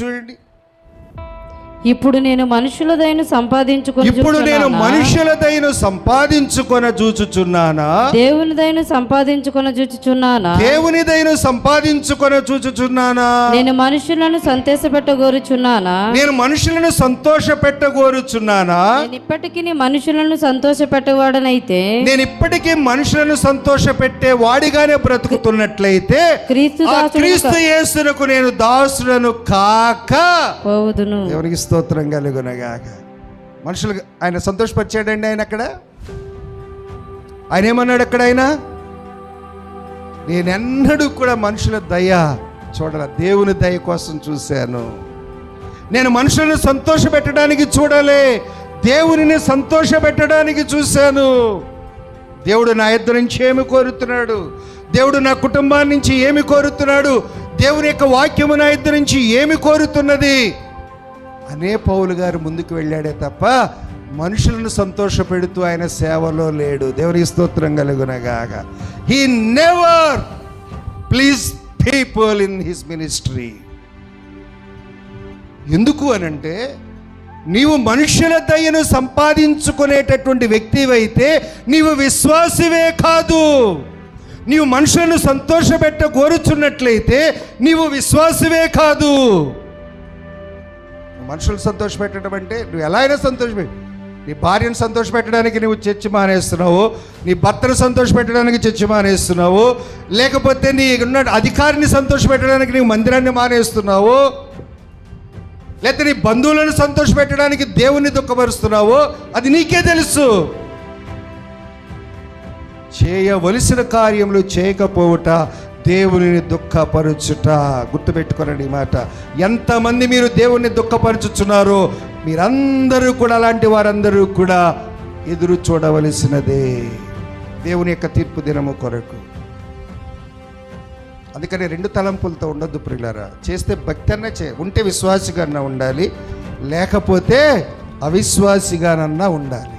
చూడండి, ఇప్పుడు నేను మనుషుల దయను సంపాదించుకొన చూచుచున్నానా, దేవుని దయను సంపాదించుకొన చూచుచున్నానా. నేను మనుషులను సంతోషపెట్టగోరుచున్నానా, నేను ఇప్పటికీ మనుషులను సంతోషపెట్టేవాడనైతే, నేను ఇప్పటికీ మనుషులను సంతోషపెట్టే వాడిగానే బ్రతుకుతున్నట్లయితే క్రీస్తు యేసునకు నేను దాసులను కాక పోవుదును. ఎవరికి స్తోత్రం కలుగునగాక. మనుషులు ఆయన సంతోషపరిచాడండి. ఆయన ఏమన్నాడు అక్కడ? నేనెన్నడూ కూడా మనుషుల దయ చూడాల, దేవుని దయ కోసం చూశాను. నేను మనుషులను సంతోష పెట్టడానికి చూడాలి, దేవునిని సంతోష పెట్టడానికి చూశాను. దేవుడు నా ఇద్దరి నుంచి ఏమి కోరుతున్నాడు, దేవుడు నా కుటుంబాన్ని నుంచి ఏమి కోరుతున్నాడు, దేవుని యొక్క వాక్యము నా ఇద్దరి నుంచి ఏమి కోరుతున్నది అనే పౌలు గారు ముందుకు వెళ్ళాడే తప్ప మనుషులను సంతోషపెడుతూ ఆయన సేవలో లేడు. దేవుని స్తోత్రం కలుగునగాక. He never please people in his ministry. ఎందుకు అనంటే, నీవు మనుషుల దయను సంపాదించుకునేటటువంటి వ్యక్తివైతే నీవు విశ్వాసివే కాదు. నీవు మనుషులను సంతోషపెట్ట కోరుచున్నట్లయితే నీవు విశ్వాసివే కాదు. మనుషులు సంతోషపెట్టడం అంటే నువ్వు ఎలా అయినా సంతోషపెట్టు. నీ భార్యను సంతోషపెట్టడానికి నువ్వు చర్చి మానేస్తున్నావు, నీ భర్తను సంతోషపెట్టడానికి చర్చి మానేస్తున్నావు, లేకపోతే నీ ఉన్న అధికారిని సంతోషపెట్టడానికి నీవు మందిరాన్ని మానేస్తున్నావు, లేకపోతే నీ బంధువులను సంతోషపెట్టడానికి దేవుణ్ణి దుఃఖపరుస్తున్నావు. అది నీకే తెలుసు. చేయవలసిన కార్యములు చేయకపోవట దేవునిని దుఃఖపరచుట. గుర్తుపెట్టుకోనండి ఈ మాట. ఎంతమంది మీరు దేవుణ్ణి దుఃఖపరచుచున్నారో మీరందరూ కూడా, అలాంటి వారందరూ కూడా ఎదురు చూడవలసినదే దేవుని యొక్క తీర్పు దినము కొరకు. అందుకని రెండు తలంపులతో ఉండొద్దు ప్రియులారా. చేస్తే భక్తి అన్నా ఉంటే విశ్వాసిగానన్నా ఉండాలి, లేకపోతే అవిశ్వాసిగానన్నా ఉండాలి.